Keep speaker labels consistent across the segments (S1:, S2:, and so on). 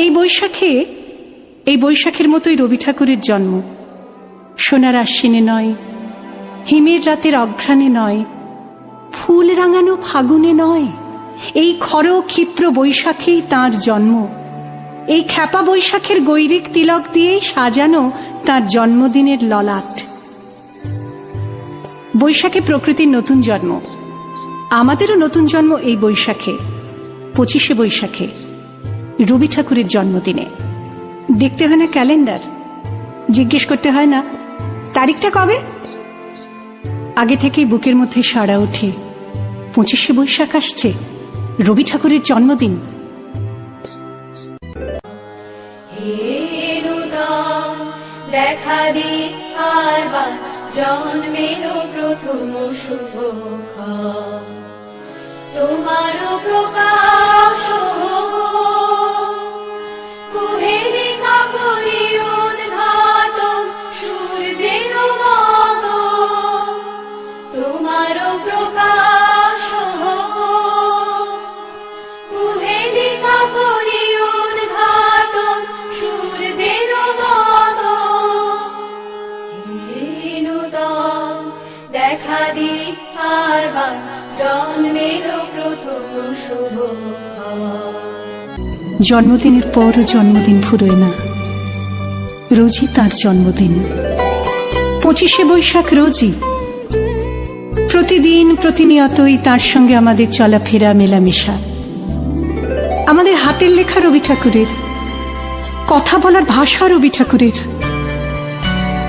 S1: এই বৈশাখের মতোই রবি ঠাকুরের জন্ম। সোনার আশ্বিনে নয়, হিমের রাতের অঘ্রাণে নয়, ফুল রাঙানো ফাগুনে নয়, এই খর ক্ষিপ্র বৈশাখেই তাঁর জন্ম। এই খ্যাপা বৈশাখের গৈরিক তিলক দিয়েই সাজানো তাঁর জন্মদিনের ললাট। বৈশাখে প্রকৃতির নতুন জন্ম, আমাদেরও নতুন জন্ম এই বৈশাখে, 25শে বৈশাখে, রবি ঠাকুরের জন্মদিনে। দেখতে হয় না ক্যালেন্ডার, জিজ্ঞেস করতে হয় না তারিখটা কবে, আগে থেকেই বুকের মধ্যে সাড়া ওঠে 25শে বৈশাখ আসছে, রবি ঠাকুরের জন্মদিন।
S2: দেখা দি আর জন্মের প্রথম শুভক্ষণ, তোমার প্রকাশ কুহেলিকা করি উদ্ঘাটন সূর্যের মত, তোমার প্রকাশ কুহেলিকা করি উদ্ঘাটন সূর্যের মত। দেখা দি আর জন্মের প্রথম শুভক্ষণ।
S1: জন্মদিনের পর জন্মদিন ফুরোয় না, রোজই তার জন্মদিন। 25শে বৈশাখ রোজই, প্রতিদিন প্রতিনিয়তই তার সঙ্গে আমাদের চলাফেরা মেলামেশা। আমাদের হাতের লেখা রবি ঠাকুরের, কথা বলার ভাষা রবি ঠাকুরের,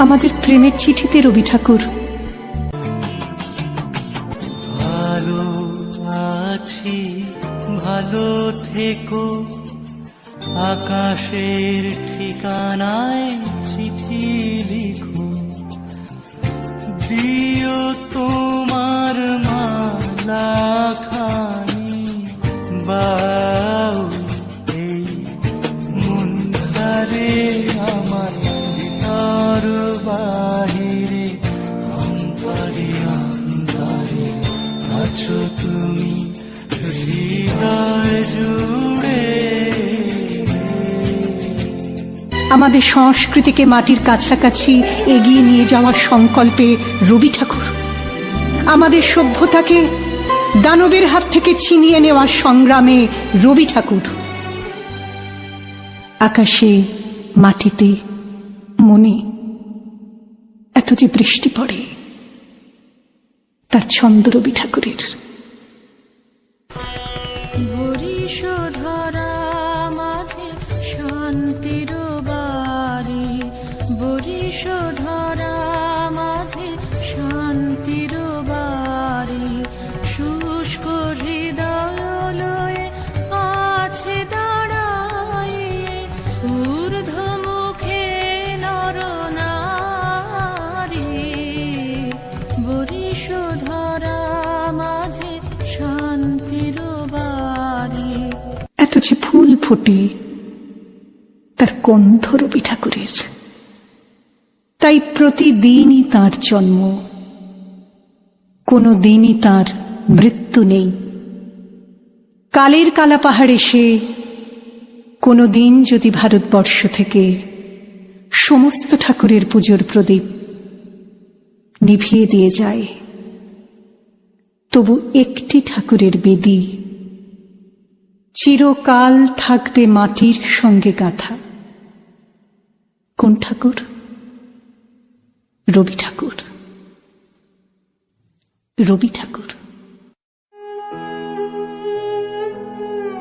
S1: আমাদের প্রেমের চিঠিতে রবি ঠাকুর।
S3: ভালো আছি, ভালো থেকো, আকাশের ঠিকানায় চিঠি লিখো, দিও তোমার মালা খানি, বাউ এই মন ধারে আমার ভিতর বাহিরে, অন্তরে অন্তরে আছো তুমি হৃদয় জুড়ে।
S1: আমাদের সংস্কৃতিকে মাটির কাছাকাছি এগিয়ে নিয়ে যাওয়ার সংকল্পে রবি ঠাকুর, আমাদের সভ্যতাকে দানবের হাত থেকে ছিনিয়ে নেওয়ার সংগ্রামে রবি ঠাকুর। আকাশে, মাটিতে, মনে এত যে বৃষ্টি পড়ে, তার ছন্দ রবি ঠাকুরের।
S2: বরিশধরা মাঝে শান্তির বাড়ি, বরিশধরা মাঝে শান্তির বাড়ি, শুষ্ক হৃদয় লয়ে আছে দাঁড়াইয়ে, ঊর্ধ্বমুখে নরনারী, বরিশধরা মাঝে শান্তির বাড়ি।
S1: এত যে ফুল ফোটে, তার গন্ধ রবি ঠাকুরের। তাই প্রতিদিনই তার জন্ম, কোনো দিনই তার মৃত্যু নেই। কালের কালা পাহাড় এসে কোনো দিন যদি ভারতবর্ষ থেকে সমস্ত ঠাকুরের পুজোর প্রদীপ নিভিয়ে দিয়ে যায়, তবু একটি ঠাকুরের বেদী চিরকাল থাকবে মাটির সঙ্গে গাঁথা। কোন ঠাকুর? রবি ঠাকুর, রবি ঠাকুর।